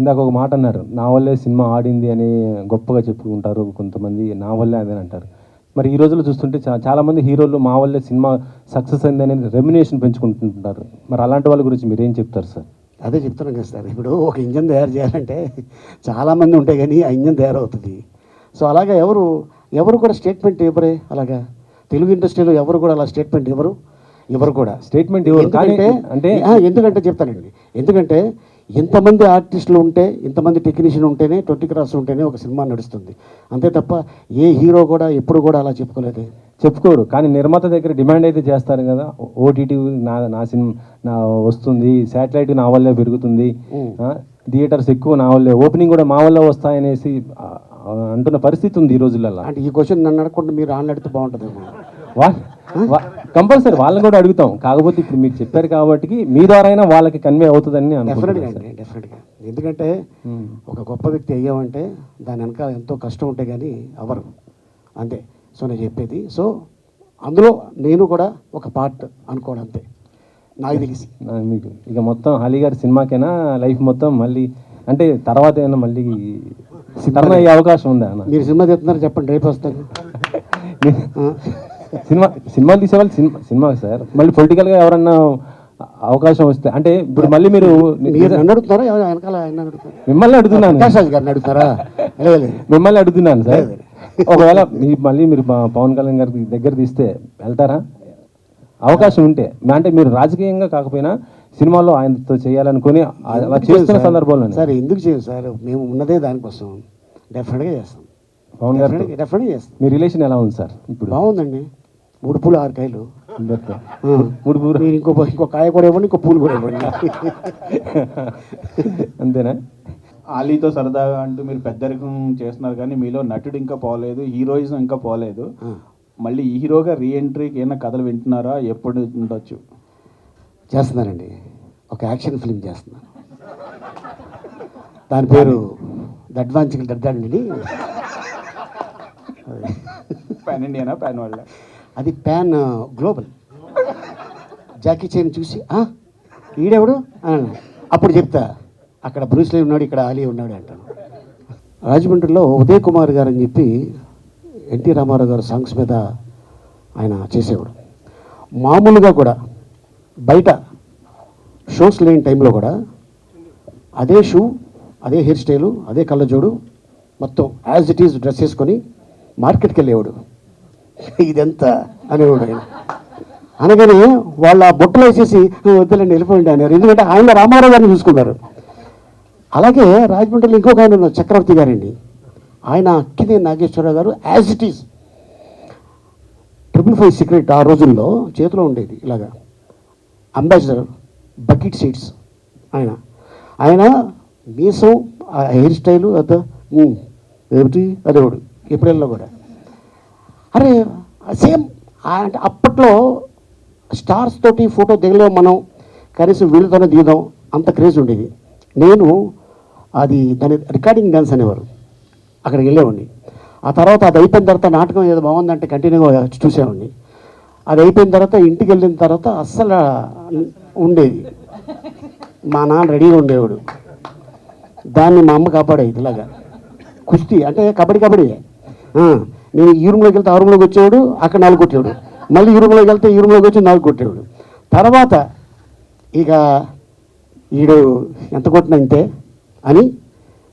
ఇందాక ఒక మాట అన్నారు, నా వల్లే సినిమా ఆడింది అని గొప్పగా చెప్పుకుంటారు కొంతమంది, నా వల్లే అదని అంటారు. మరి ఈ రోజుల్లో చూస్తుంటే చాలామంది హీరోలు మా వల్లే సినిమా సక్సెస్ అయింది అనేది రెమ్యునేషన్ పెంచుకుంటుంటారు. మరి అలాంటి వాళ్ళ గురించి మీరు ఏం చెప్తారు సార్? అదే చెప్తున్నాను కదా సార్, ఇప్పుడు ఒక ఇంజన్ తయారు చేయాలంటే చాలామంది ఉంటాయి కానీ ఆ ఇంజన్ తయారవుతుంది. సో అలాగా ఎవరు కూడా స్టేట్మెంట్ ఇవ్వరే. అలాగా తెలుగు ఇండస్ట్రీలో ఎవరు కూడా అలా స్టేట్మెంట్ ఎవరు కూడా స్టేట్మెంట్ ఇవ్వరు. ఎందుకంటే చెప్తానండి, ఎందుకంటే ఇంతమంది ఆర్టిస్టులు ఉంటే, ఇంతమంది టెక్నీషియన్ ఉంటేనే, 20 క్రాస్ ఉంటేనే ఒక సినిమా నడుస్తుంది. అంతే తప్ప ఏ హీరో కూడా ఎప్పుడు కూడా అలా చెప్పుకోరు. కానీ నిర్మాత దగ్గర డిమాండ్ అయితే చేస్తారు కదా, ఓటీటీ నా సినిమా నా వస్తుంది, శాటిలైట్ నా వల్లే పెరుగుతుంది, థియేటర్స్ ఎక్కువ నా వల్లే, ఓపెనింగ్ కూడా మా వల్ల వస్తాయనేసి అంటున్న పరిస్థితి ఉంది ఈ రోజులలో. అంటే ఈ క్వశ్చన్ నన్ను అడగకుండా మీరు ఆన్ అడిగితే బాగుంటుందేమో. కంపల్సరీ వాళ్ళని కూడా అడుగుతాం. కాకపోతే ఇప్పుడు మీరు చెప్పారు కాబట్టి మీ ద్వారా అయినా వాళ్ళకి కన్వే అవుతుందని డెఫినెట్గా. ఎందుకంటే ఒక గొప్ప వ్యక్తి అయ్యామంటే దాని వెనక ఎంతో కష్టం ఉంటే కానీ అవరు, అంతే. సో నేను చెప్పేది, సో అందులో నేను కూడా ఒక పార్ట్ అనుకోవడం, అంతే నాకు తెలిసి. మీకు ఇక మొత్తం అలీ గారి సినిమాకైనా లైఫ్ మొత్తం మళ్ళీ అంటే తర్వాత ఏమైనా మళ్ళీ సినిమా అయ్యే అవకాశం ఉందా అన్న? మీరు సినిమా చెప్తున్నారు చెప్పండి, రేపు వస్తాను. సినిమాలు తీసేవాళ్ళు సినిమా సార్, మళ్ళీ పొలిటికల్గా ఎవరన్నా అవకాశం వస్తే అంటే ఇప్పుడు మళ్ళీ మీరు అడుగుతారా? మిమ్మల్ని అడుగుతున్నాను, మిమ్మల్ని అడుగుతున్నాను సార్. ఒకవేళ మళ్ళీ మీరు పవన్ కళ్యాణ్ గారికి దగ్గర తీస్తే వెళ్తారా? అవకాశం ఉంటే, అంటే మీరు రాజకీయంగా కాకపోయినా సినిమాలో ఆయనతో చేయాలనుకుని అలా చేస్తున్న సందర్భంలో. సార్ ఎందుకు చేయం సార్, మేము ఉన్నదే దానికోసం. డెఫినెట్గా చేస్తాం, పవన్ గారు డెఫినెట్గా చేస్తాం. మీ రిలేషన్ ఎలా ఉంది సార్ ఇప్పుడు? బాగుందండి, 3 పూలు 6 కాయలు. 3 పూలు, మీరు ఇంకో కాయ కూడా ఇవ్వండి, ఇంకో పూలు కూడా ఇవ్వండి. అంతేనా? ఆలీతో సరదాగా అంటూ మీరు పెద్దరికం చేస్తున్నారు కానీ మీలో నటుడు ఇంకా పోలేదు, హీరోయిజం ఇంకా పోలేదు. మళ్ళీ ఈ హీరోగా రీఎంట్రీకి ఏమైనా కథలు వింటున్నారా? ఎప్పుడు ఉండొచ్చు? చేస్తున్నానండి, ఒక యాక్షన్ ఫిల్మ్ చేస్తున్నాను. దాని పేరు దడ్వాంచికల్ దడ్డాండి. పాన్ ఇండియానా, పాన్ వరల్డ్? అది పాన్ గ్లోబల్. జాకీ చైన్ చూసి ఈడెవడు అప్పుడు చెప్తా, అక్కడ బ్రూస్లీ ఉన్నాడు, ఇక్కడ ఆలీ ఉన్నాడు అంటాను. రాజమండ్రిలో ఉదయ్ కుమార్ గారు అని చెప్పి ఎన్టీ రామారావు గారు సాంగ్స్ మీద ఆయన చేసేవాడు. మామూలుగా కూడా బయట షోస్ లేని టైంలో కూడా అదే షూ, అదే హెయిర్ స్టైలు, అదే కళ్ళజోడు, మొత్తం యాజ్ ఇట్ ఈజ్ డ్రెస్ వేసుకొని మార్కెట్కి వెళ్ళేవాడు. ఇదెంత అనేవాడు ఆయన. అనగానే వాళ్ళ బొట్టలు వేసేసి వద్దులండి వెళ్ళిపోయింది అన్నారు, ఎందుకంటే ఆయన రామారావు గారిని చూసుకున్నారు. అలాగే రాజమండ్రిలో ఇంకొక ఆయన ఉన్నారు, చక్రవర్తి గారండి. ఆయన అక్కినేని నాగేశ్వరరావు గారు యాజ్ ఇట్ ఈజ్ 555 సిగరెట్ ఆ రోజుల్లో చేతిలో ఉండేది, ఇలాగా అంబాసిడర్ బకెట్ సీట్స్. ఆయన మీసం, ఆ హెయిర్ స్టైలు ఏమిటి అదేవాడు ఏప్రిల్లో కూడా. అరే సేమ్ అంటే అప్పట్లో స్టార్స్ తోటి ఫోటో దిగలేము మనం, కనీసం వీళ్ళతోనే దిగుదాం, అంత క్రేజ్ ఉండేది. నేను దాని రికార్డింగ్ డాన్స్ అనేవారు, అక్కడికి వెళ్ళేవాడిని. ఆ తర్వాత అది అయిపోయిన తర్వాత నాటకం ఏదో బాగుందంటే కంటిన్యూగా చూసేవాడిని. అది అయిపోయిన తర్వాత ఇంటికి వెళ్ళిన తర్వాత అస్సలు ఉండేది, మా నాన్న రెడీగా ఉండేవాడు. దాన్ని మా అమ్మ కాపాడేది. ఇలాగా కుస్తీ అంటే కబడ్డీ. నేను ఈ రూమ్లోకి వెళ్తే ఆ రూమ్లోకి వచ్చేవాడు, అక్కడ 4 కొట్టేవాడు. మళ్ళీ ఈ రూమ్లోకి వెళ్తే ఈ రూమ్లోకి వచ్చి 4 కొట్టేవాడు. తర్వాత ఇక ఈడు ఎంత కొట్టినా ఇంతే అని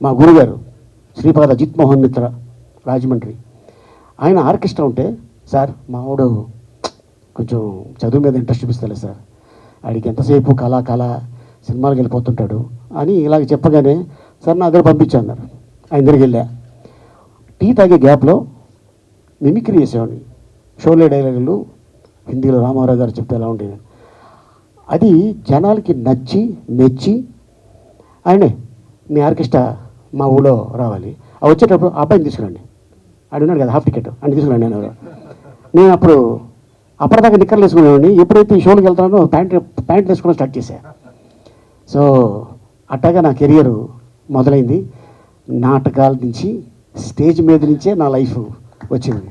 మా గురుగారు శ్రీపాద అజిత్ మోహన్ మిత్ర రాజమండ్రి, ఆయన ఆర్కెస్ట్రా ఉంటే, సార్ మావాడు కొంచెం చదువు మీద ఇంట్రెస్ట్ చూపిస్తలే సార్, ఆడికి ఎంతసేపు కళ సినిమాలకు వెళ్ళిపోతుంటాడు అని ఇలాగ చెప్పగానే, సార్ నా దగ్గర పంపించాన్నారు. ఆయన దగ్గరికి వెళ్ళా. టీ తాగే గ్యాప్లో మిమిక్రీ చేసేవాడిని. షోలే డైలాగులు హిందీలో రామారావు గారు చెప్తే ఎలా ఉండేది. అది జనాలకి నచ్చి మెచ్చి, ఆయనే మీ ఆర్కెస్ట్రా మా ఊళ్ళో రావాలి, వచ్చేటప్పుడు అబ్బాయిని తీసుకురండి, అడుగున్నాడు కదా హాఫ్ టికెట్ అని తీసుకురండి అని. నేను అప్పటిదాకా నిక్కర్లు వేసుకునేవాడిని. ఎప్పుడైతే ఈ షోలకు వెళ్తానో ప్యాంట్ వేసుకోవడం స్టార్ట్ చేశా. సో అట్టాగా నా కెరియర్ మొదలైంది. నాటకాల నుంచి, స్టేజ్ మీద నుంచే నా లైఫ్ వచ్చింది.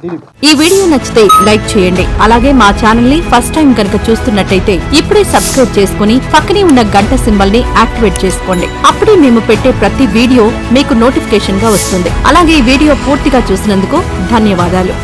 దిలీప్. ఈ వీడియో నచ్చితే లైక్ చేయండి. అలాగే మా ఛానల్ ని ఫస్ట్ టైం కనుక చూస్తున్నట్టయితే ఇప్పుడే సబ్స్క్రైబ్ చేసుకుని పక్కనే ఉన్న గంట సింబల్ ని యాక్టివేట్ చేసుకోండి. అప్పుడే మేము పెట్టే ప్రతి వీడియో మీకు నోటిఫికేషన్ గా వస్తుంది. అలాగే ఈ వీడియో పూర్తిగా చూసినందుకు ధన్యవాదాలు.